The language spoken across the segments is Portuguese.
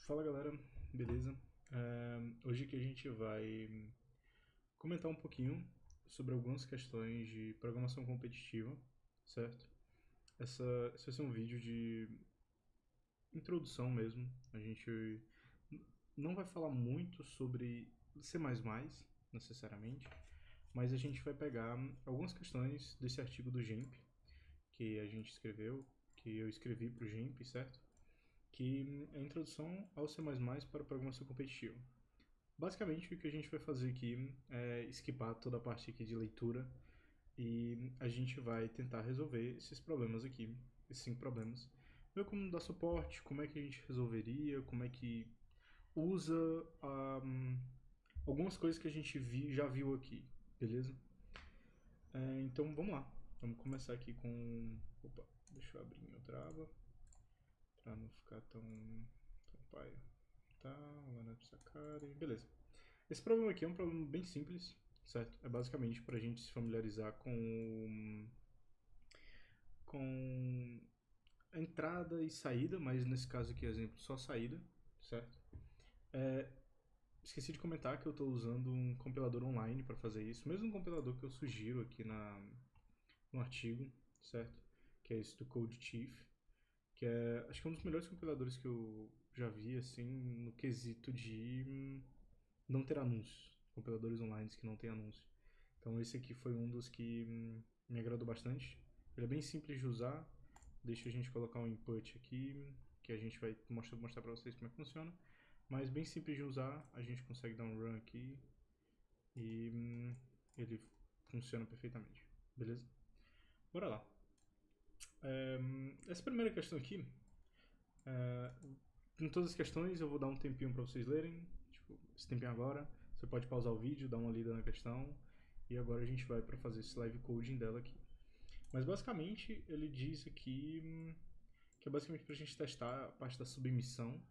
Fala galera, beleza? Hoje aqui a gente vai comentar um pouquinho sobre algumas questões de programação competitiva, certo? Esse vai ser um vídeo de introdução mesmo. A gente não vai falar muito sobre C++, necessariamente, mas a gente vai pegar algumas questões desse artigo do GEMP que a gente escreveu, que eu escrevi para o GEMP, certo? Que é a introdução ao C++ para programação competitiva. Basicamente, o que a gente vai fazer aqui é esquipar toda a parte aqui de leitura e a gente vai tentar resolver esses problemas aqui, esses 5 problemas. Ver como dar suporte, como é que a gente resolveria, como é que usa algumas coisas que a gente já viu aqui, beleza? Então vamos lá, vamos começar aqui com... Opa, deixa eu abrir minha outra aba para não ficar tão paia. Tá, lá Sakari, beleza. Esse problema aqui é um problema bem simples, certo? É basicamente para a gente se familiarizar com a entrada e saída, mas nesse caso aqui, exemplo, só saída, certo? Esqueci de comentar que eu estou usando um compilador online para fazer isso, mesmo compilador que eu sugiro aqui no artigo, certo? Que é esse do CodeChief, que é, acho que é um dos melhores compiladores que eu já vi, assim, no quesito de não ter anúncios, compiladores online que não tem anúncio. Então esse aqui foi um dos que me agradou bastante. Ele é bem simples de usar. Deixa a gente colocar um input aqui, que a gente vai mostrar para vocês como é que funciona. Mas bem simples de usar, a gente consegue dar um run aqui e ele funciona perfeitamente. Beleza? Bora lá. Essa primeira questão aqui, em todas as questões eu vou dar um tempinho para vocês lerem, tipo, esse tempinho agora. Você pode pausar o vídeo, dar uma lida na questão e agora a gente vai para fazer esse live coding dela aqui. Mas basicamente ele diz aqui que é basicamente para a gente testar a parte da submissão,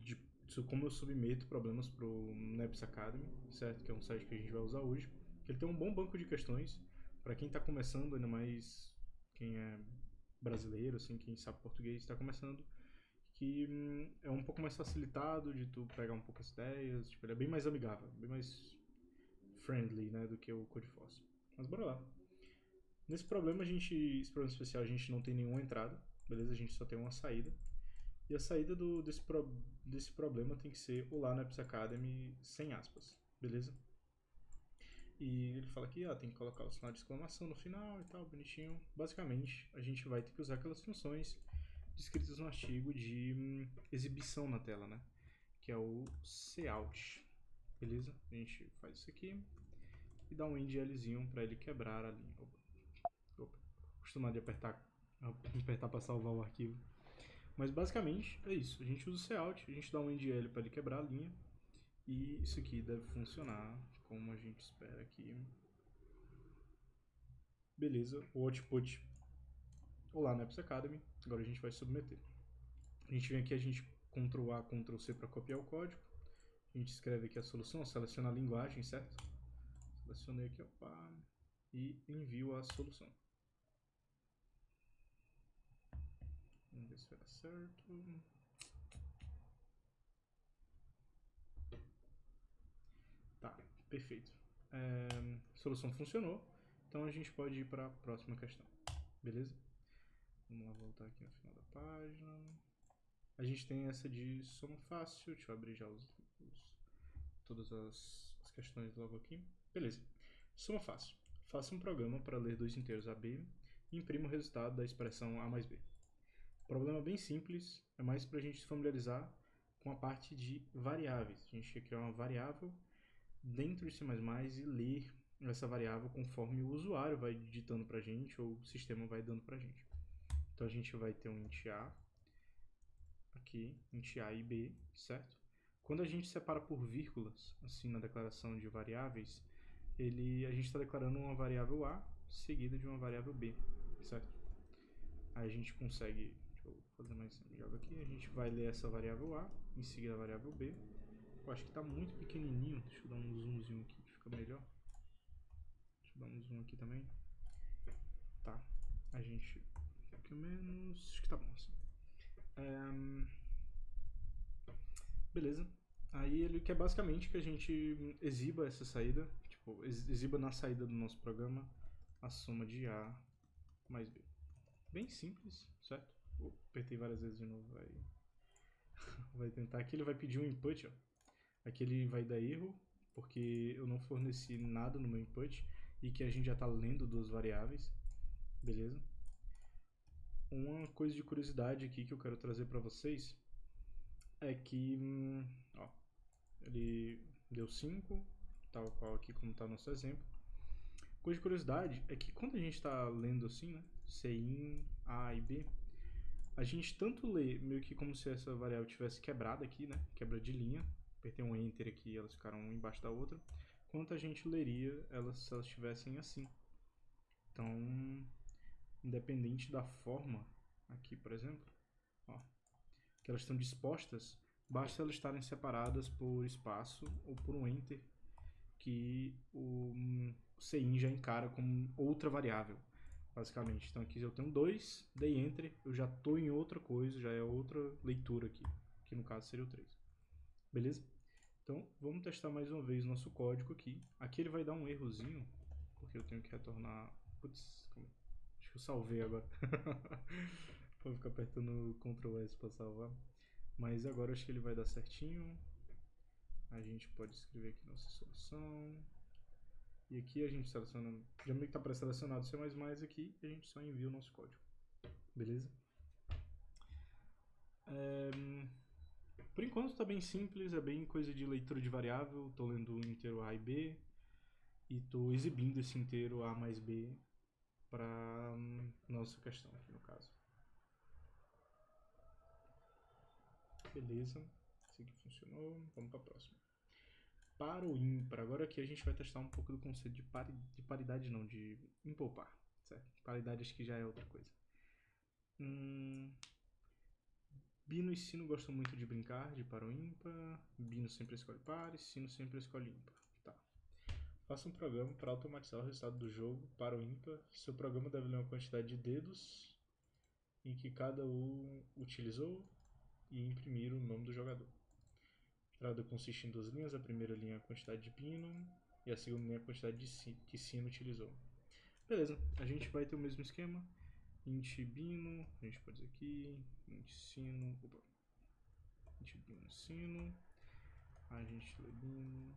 de como eu submeto problemas para o NEPS Academy, certo? Que é um site que a gente vai usar hoje. Ele tem um bom banco de questões para quem está começando, ainda mais quem é brasileiro, assim, quem sabe português está começando, que é um pouco mais facilitado de tu pegar um pouco as ideias, tipo, ele é bem mais amigável, bem mais friendly, né, do que o Codeforce. Mas bora lá. Esse problema especial, a gente não tem nenhuma entrada, beleza? A gente só tem uma saída. E a saída desse problema tem que ser o lá no Apps Academy sem aspas, beleza? E ele fala que tem que colocar o sinal de exclamação no final e tal, bonitinho. Basicamente, a gente vai ter que usar aquelas funções descritas no artigo de exibição na tela, né? Que é o cout, beleza? A gente faz isso aqui e dá um endlzinho para ele quebrar a linha. Opa. Acostumado de apertar para salvar o arquivo. Mas basicamente é isso. A gente usa o cout, a gente dá um endl para ele quebrar a linha e isso aqui deve funcionar como a gente espera aqui. Beleza, o output. Olá, Neps Academy. Agora a gente vai submeter. A gente vem aqui, a gente Ctrl A, Ctrl C para copiar o código. A gente escreve aqui a solução, seleciona a linguagem, certo? Selecionei aqui, opa, e envio a solução. Vamos ver se vai dar certo. Tá, perfeito. A solução funcionou, então a gente pode ir para a próxima questão. Beleza? Vamos lá voltar aqui no final da página. A gente tem essa de soma fácil. Deixa eu abrir já todas as questões logo aqui. Beleza. Soma fácil. Faça um programa para ler dois inteiros a b e imprima o resultado da expressão a mais b. Problema bem simples, é mais para a gente se familiarizar com a parte de variáveis. A gente quer criar uma variável dentro de C++ e ler essa variável conforme o usuário vai digitando para a gente ou o sistema vai dando para a gente. Então a gente vai ter um int a aqui, int a e b, certo? Quando a gente separa por vírgulas, assim na declaração de variáveis, a gente está declarando uma variável a seguida de uma variável b, certo? Aí a gente consegue, deixa eu fazer mais amigável aqui, a gente vai ler essa variável a, em seguida a variável b. Eu acho que está muito pequenininho, deixa eu dar um zoomzinho aqui que fica melhor. Deixa eu dar um zoom aqui também. Tá, a gente, um pouquinho menos, acho que tá bom assim. Beleza. Aí ele quer basicamente que a gente exiba essa saída, tipo, exiba na saída do nosso programa a soma de A mais B. Bem simples, certo? Apertei várias vezes de novo, vai tentar. Aqui ele vai pedir um input, ó. Aqui ele vai dar erro, porque eu não forneci nada no meu input e que a gente já está lendo duas variáveis, beleza? Uma coisa de curiosidade aqui que eu quero trazer para vocês é que, ó, ele deu 5, tal qual aqui como está o nosso exemplo. Coisa de curiosidade é que quando a gente está lendo assim, né, Cin, A e B, a gente tanto lê meio que como se essa variável tivesse quebrada aqui, né, quebra de linha, apertei um Enter aqui e elas ficaram uma embaixo da outra, quanto a gente leria elas se elas estivessem assim. Então, independente da forma, aqui por exemplo, ó, que elas estão dispostas, basta elas estarem separadas por espaço ou por um Enter, que o Cin já encara como outra variável, basicamente. Então aqui eu tenho 2, dei Enter, eu já estou em outra coisa, já é outra leitura aqui, que no caso seria o 3. Beleza? Então vamos testar mais uma vez nosso código aqui. Aqui ele vai dar um errozinho, porque eu tenho que retornar... Putz, acho que eu salvei agora. Vou ficar apertando Ctrl S para salvar. Mas agora acho que ele vai dar certinho. A gente pode escrever aqui nossa solução. E aqui a gente seleciona, já meio que está pré-selecionado C++ aqui, e a gente só envia o nosso código. Beleza? Por enquanto está bem simples, é bem coisa de leitura de variável. Estou lendo o inteiro A e B e estou exibindo esse inteiro A mais B para nossa questão aqui no caso. Beleza, isso aqui funcionou, vamos para a próxima. Para o ímpar, agora aqui a gente vai testar um pouco do conceito de paridade, não, de impopar, certo? Paridade acho que já é outra coisa. Bino e sino gostam muito de brincar de par ou ímpar. Bino sempre escolhe par e sino sempre escolhe ímpar. Tá. Faça um programa para automatizar o resultado do jogo par ou ímpar. Seu programa deve ler uma quantidade de dedos em que cada um utilizou e imprimir o nome do jogador. A entrada consiste em duas linhas. A primeira linha é a quantidade de pino e a segunda linha é a quantidade que sino utilizou. Beleza, a gente vai ter o mesmo esquema. Int bino, a gente pode dizer aqui, int sino, int bino sino, a gente lê bino,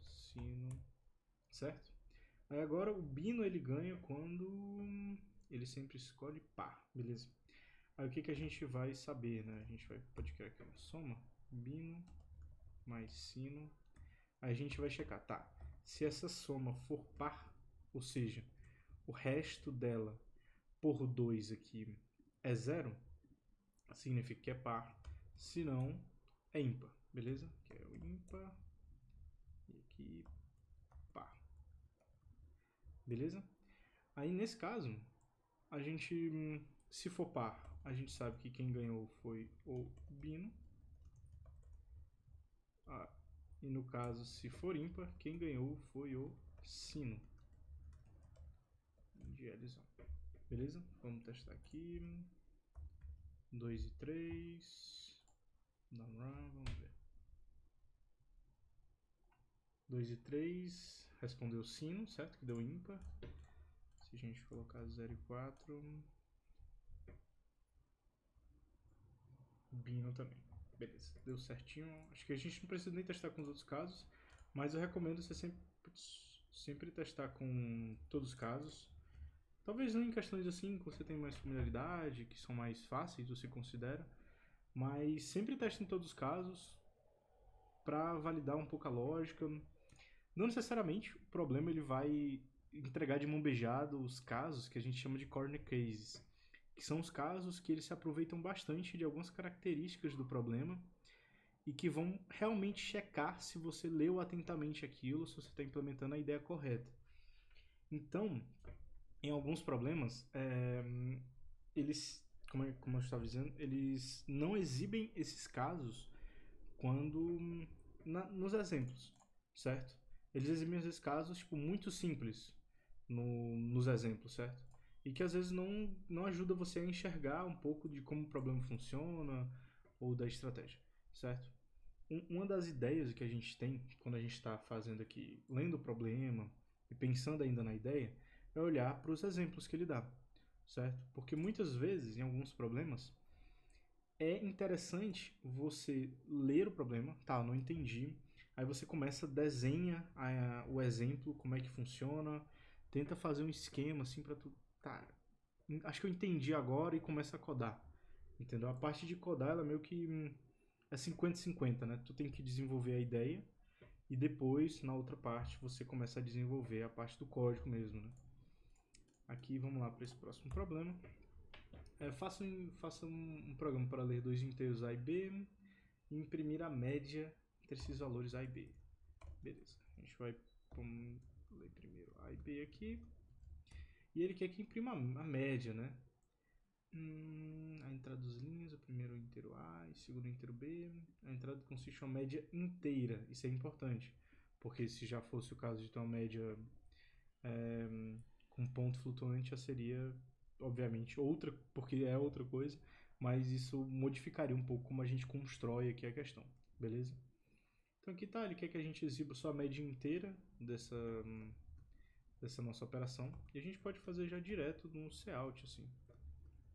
sino, certo? Aí agora o bino ele ganha quando ele sempre escolhe par, beleza? Aí o que a gente vai saber, né? A gente pode criar aqui uma soma, bino mais sino, aí a gente vai checar, tá? Se essa soma for par, ou seja, o resto dela por 2 aqui é 0, significa que é par, se não, é ímpar, beleza? Que é o ímpar e aqui par, beleza? Aí nesse caso, a gente, se for par, a gente sabe que quem ganhou foi o bino, e no caso, se for ímpar, quem ganhou foi o sino de Ellison. Beleza? Vamos testar aqui. 2 e 3. Down run, vamos ver. 2 e 3. Respondeu sino, certo? Que deu ímpar. Se a gente colocar 0 e 4. Bino também. Beleza, deu certinho. Acho que a gente não precisa nem testar com os outros casos. Mas eu recomendo você sempre testar com todos os casos. Talvez não em questões assim que você tem mais familiaridade, que são mais fáceis, você considera. Mas sempre teste em todos os casos para validar um pouco a lógica. Não necessariamente o problema ele vai entregar de mão beijada os casos que a gente chama de corner cases, que são os casos que eles se aproveitam bastante de algumas características do problema e que vão realmente checar se você leu atentamente aquilo, se você está implementando a ideia correta. Então, em alguns problemas, eles, como eu estava dizendo, eles não exibem esses casos quando nos exemplos, certo? Eles exibem esses casos tipo, muito simples nos exemplos, certo? E que às vezes não ajuda você a enxergar um pouco de como o problema funciona ou da estratégia, certo? Uma das ideias que a gente tem quando a gente está fazendo aqui, lendo o problema e pensando ainda na ideia, é olhar para os exemplos que ele dá, certo? Porque muitas vezes, em alguns problemas, é interessante você ler o problema, tá, não entendi, aí você começa, desenha o exemplo, como é que funciona, tenta fazer um esquema assim para tu, tá, acho que eu entendi agora e começa a codar, entendeu? A parte de codar, ela meio que é 50-50, né? Tu tem que desenvolver a ideia e depois, na outra parte, você começa a desenvolver a parte do código mesmo, né? Aqui, vamos lá para esse próximo problema. Faça um programa para ler dois inteiros A e B e imprimir a média entre esses valores A e B. Beleza. A gente vai ler primeiro A e B aqui. E ele quer que imprima a média, né? A entrada dos linhas, o primeiro inteiro A e o segundo inteiro B. A entrada consiste em uma média inteira. Isso é importante, porque se já fosse o caso de ter uma média com ponto flutuante, já seria, obviamente, outra, porque é outra coisa, mas isso modificaria um pouco como a gente constrói aqui a questão, beleza? Então aqui tá, ele quer que a gente exiba só a média inteira dessa nossa operação, e a gente pode fazer já direto no cout, assim,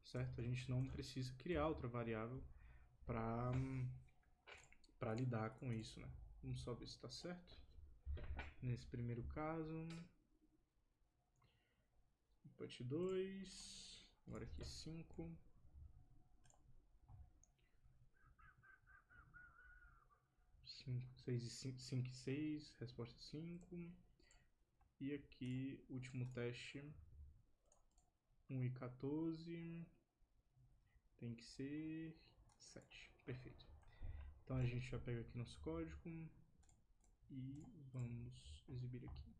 certo? A gente não precisa criar outra variável para lidar com isso, né? Vamos só ver se está certo. Nesse primeiro caso, input 2, agora aqui 5, 5 e 6, resposta 5. E aqui, último teste, 1 e 14, tem que ser 7. Perfeito. Então a gente já pega aqui nosso código e vamos exibir aqui.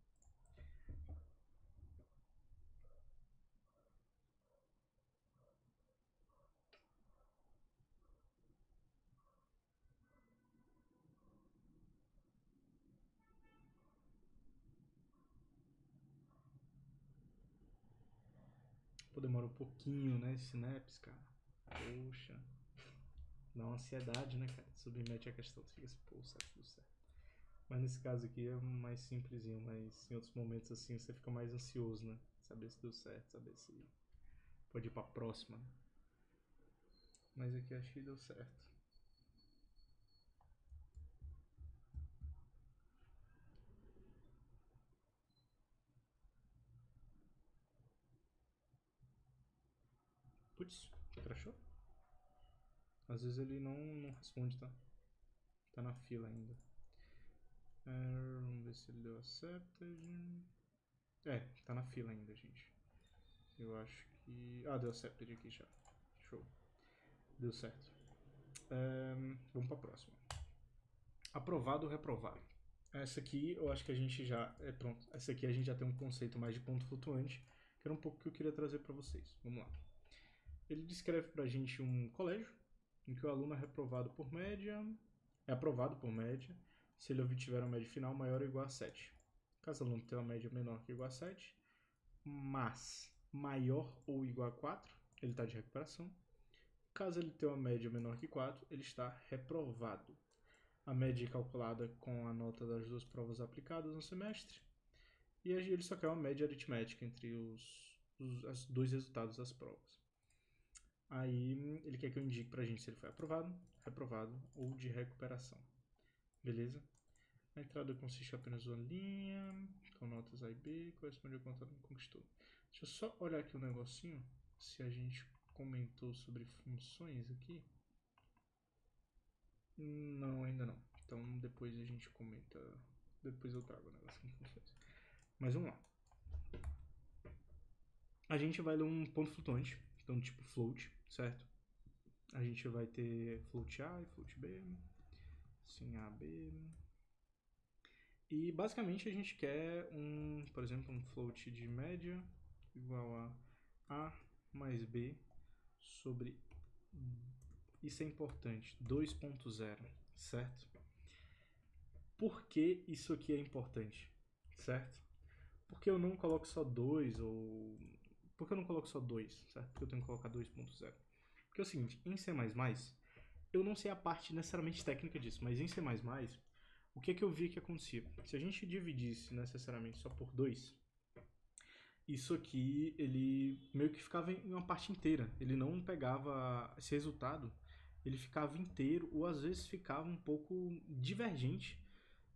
Pô, demora um pouquinho, né? Synapse, cara. Poxa. Dá uma ansiedade, né, cara? Submete a questão, tu fica assim, pô, será que deu certo? Mas nesse caso aqui é mais simplesinho, mas em outros momentos assim você fica mais ansioso, né? Saber se deu certo, saber se pode ir pra próxima, né? Mas aqui acho que deu certo. Putz, crashou? Às vezes ele não responde, tá? Tá na fila ainda. Vamos ver se ele deu accepted. Tá na fila ainda, gente. Eu acho que... Ah, deu accepted aqui já. Show. Deu certo. Vamos pra próxima. Aprovado ou reprovado? Essa aqui eu acho que a gente já... pronto. Essa aqui a gente já tem um conceito mais de ponto flutuante, que era um pouco que eu queria trazer para vocês. Vamos lá. Ele descreve pra gente um colégio em que o aluno é reprovado por média... É aprovado por média se ele obtiver uma média final maior ou igual a 7. Caso o aluno tenha uma média menor que ou igual a 7, mas maior ou igual a 4, ele está de recuperação. Caso ele tenha uma média menor que 4, ele está reprovado. A média é calculada com a nota das duas provas aplicadas no semestre. E ele só quer uma média aritmética entre os dois resultados das provas. Aí ele quer que eu indique pra gente se ele foi aprovado, reprovado ou de recuperação. Beleza? A entrada consiste apenas de uma linha, com notas A e B, corresponde ao contato que conquistou. Deixa eu só olhar aqui um negocinho, se a gente comentou sobre funções aqui. Não, ainda não. Então depois a gente comenta, depois eu trago o negócio com funções. Mas vamos lá. A gente vai ler um ponto flutuante, então tipo float, certo? A gente vai ter float A e float B, sim A, B. E basicamente a gente quer por exemplo, um float de média igual a A mais B sobre, isso é importante, 2.0, certo? Por que isso aqui é importante, certo? Porque eu não coloco só 2 ou... Por que eu não coloco só 2, certo? Porque eu tenho que colocar 2.0. Porque é o seguinte, em C++, Eu não sei a parte necessariamente técnica disso, mas em C++, o que é que eu vi que acontecia? Se a gente dividisse necessariamente só por 2, isso aqui, ele meio que ficava em uma parte inteira. Ele não pegava esse resultado, ele ficava inteiro, ou às vezes ficava um pouco divergente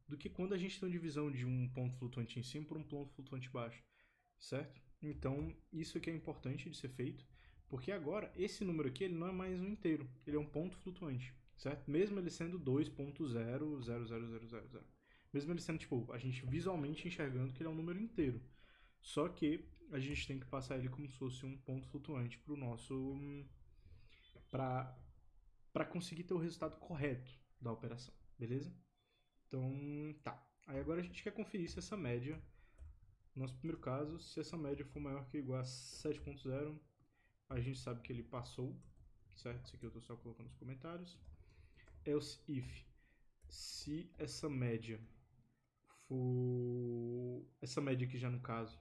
do que quando a gente tem uma divisão de um ponto flutuante em cima por um ponto flutuante embaixo, certo? Então, isso aqui é importante de ser feito, porque agora, esse número aqui, ele não é mais um inteiro, ele é um ponto flutuante, certo? Mesmo ele sendo 2.00000. Mesmo ele sendo, tipo, a gente visualmente enxergando que ele é um número inteiro. Só que a gente tem que passar ele como se fosse um ponto flutuante para o nosso... para conseguir ter o resultado correto da operação, beleza? Então, tá. Aí agora a gente quer conferir se essa média, no nosso primeiro caso, se essa média for maior que ou igual a 7.0, a gente sabe que ele passou, certo? Isso aqui eu estou só colocando nos comentários. Else if, se essa média for... essa média aqui já no caso,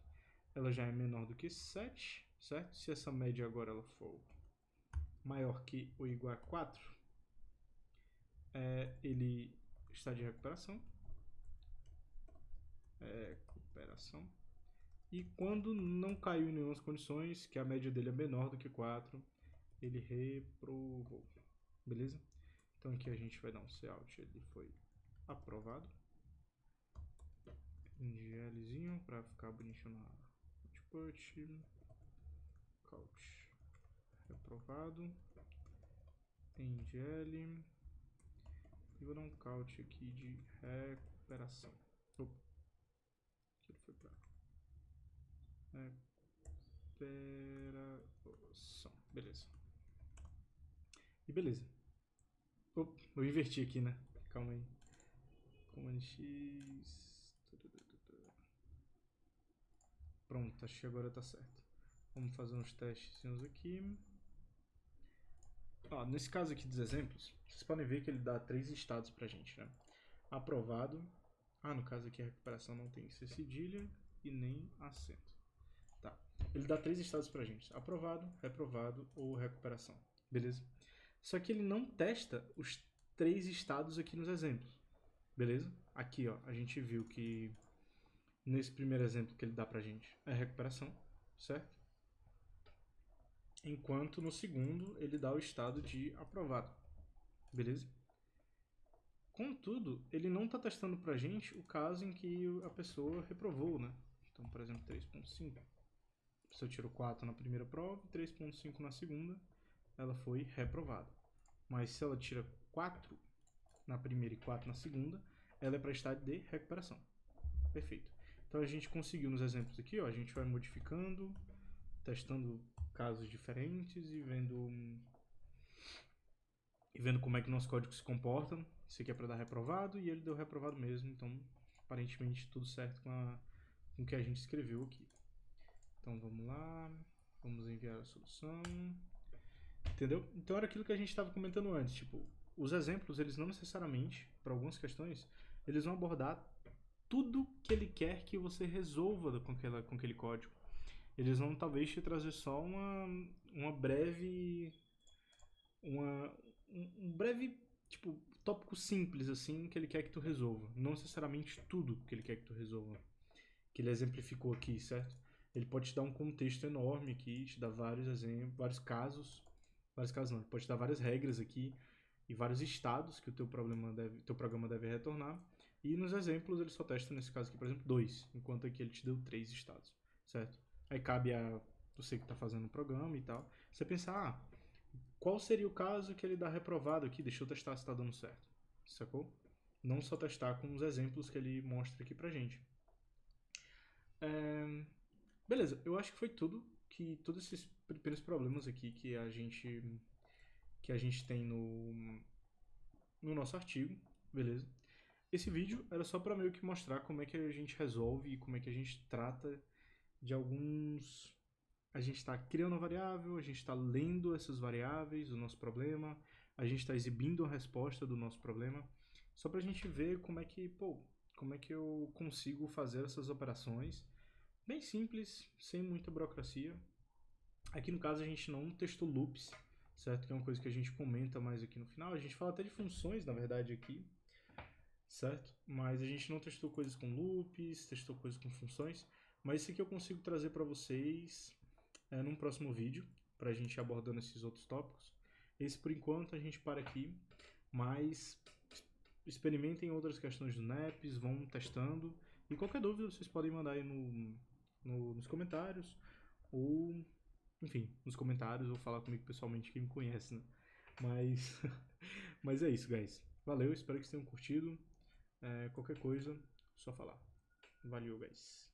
ela já é menor do que 7, certo? Se essa média agora ela for maior que ou igual a 4, ele está de recuperação. Recuperação. E quando não caiu em nenhuma das condições, que a média dele é menor do que 4, ele reprovou. Beleza? Então aqui a gente vai dar um cout, ele foi aprovado. Glzinho para ficar bonitinho na output. Couch reprovado. Ngl. E vou dar um count aqui de recuperação. Opa. Aqui ele foi para recuperação. Beleza. E beleza. Opa, eu inverti aqui, né? Calma aí. Command X. Pronto, acho que agora tá certo. Vamos fazer uns testes aqui. Nesse caso aqui dos exemplos, vocês podem ver que ele dá 3 estados pra gente, né? Aprovado. No caso aqui a recuperação não tem C cedilha e nem acento. Tá. Ele dá 3 estados pra gente. Aprovado, reprovado ou recuperação. Beleza? Só que ele não testa os 3 estados aqui nos exemplos. Beleza? Aqui, ó, a gente viu que nesse primeiro exemplo que ele dá pra gente é recuperação, certo? Enquanto no segundo ele dá o estado de aprovado, beleza? Contudo, ele não está testando pra gente o caso em que a pessoa reprovou, né? Então, por exemplo, 3.5. A pessoa tirou 4 na primeira prova, 3.5 na segunda, ela foi reprovada. Mas se ela tira 4 na primeira e 4 na segunda, ela é para estado de recuperação. Perfeito. Então a gente conseguiu nos exemplos aqui, ó, a gente vai modificando, testando casos diferentes e vendo como é que o nosso código se comporta. Isso aqui é para dar reprovado e ele deu reprovado mesmo, então aparentemente tudo certo com o que a gente escreveu aqui. Então vamos lá, vamos enviar a solução. Entendeu? Então era aquilo que a gente estava comentando antes, tipo, os exemplos, eles não necessariamente, para algumas questões, eles vão abordar tudo que ele quer que você resolva com aquele código. Eles vão talvez te trazer só uma breve... um breve, tipo, tópico simples, assim, que ele quer que tu resolva. Não necessariamente tudo que ele quer que tu resolva. Que ele exemplificou aqui, certo? Ele pode te dar um contexto enorme aqui, te dar vários exemplos, vários casos não, ele pode te dar várias regras aqui e vários estados que o teu programa deve retornar. E nos exemplos ele só testa, nesse caso aqui, por exemplo, 2, enquanto aqui ele te deu 3 estados, certo? Aí cabe a você que está fazendo o programa e tal, você pensar, qual seria o caso que ele dá reprovado aqui? Deixa eu testar se está dando certo, sacou? Não só testar com os exemplos que ele mostra aqui pra gente. Beleza, eu acho que foi tudo, que todos esses primeiros problemas aqui que a gente tem no nosso artigo, beleza? Esse vídeo era só para meio que mostrar como é que a gente resolve e como é que a gente trata de alguns... A gente está criando uma variável, a gente está lendo essas variáveis do nosso problema, a gente está exibindo a resposta do nosso problema, só para a gente ver como é que eu consigo fazer essas operações bem simples, sem muita burocracia. Aqui no caso a gente não testou loops, certo? Que é uma coisa que a gente comenta mais aqui no final. A gente fala até de funções, na verdade, aqui, certo? Mas a gente não testou coisas com loops, testou coisas com funções, mas isso aqui eu consigo trazer para vocês num próximo vídeo, para a gente ir abordando esses outros tópicos. Esse, por enquanto, a gente para aqui, mas experimentem outras questões do NEPS, vão testando, e qualquer dúvida vocês podem mandar aí nos comentários, ou, enfim, nos comentários, ou falar comigo pessoalmente, quem me conhece, né? Mas, mas é isso, guys. Valeu, espero que vocês tenham curtido. Qualquer coisa, só falar. Valeu, guys.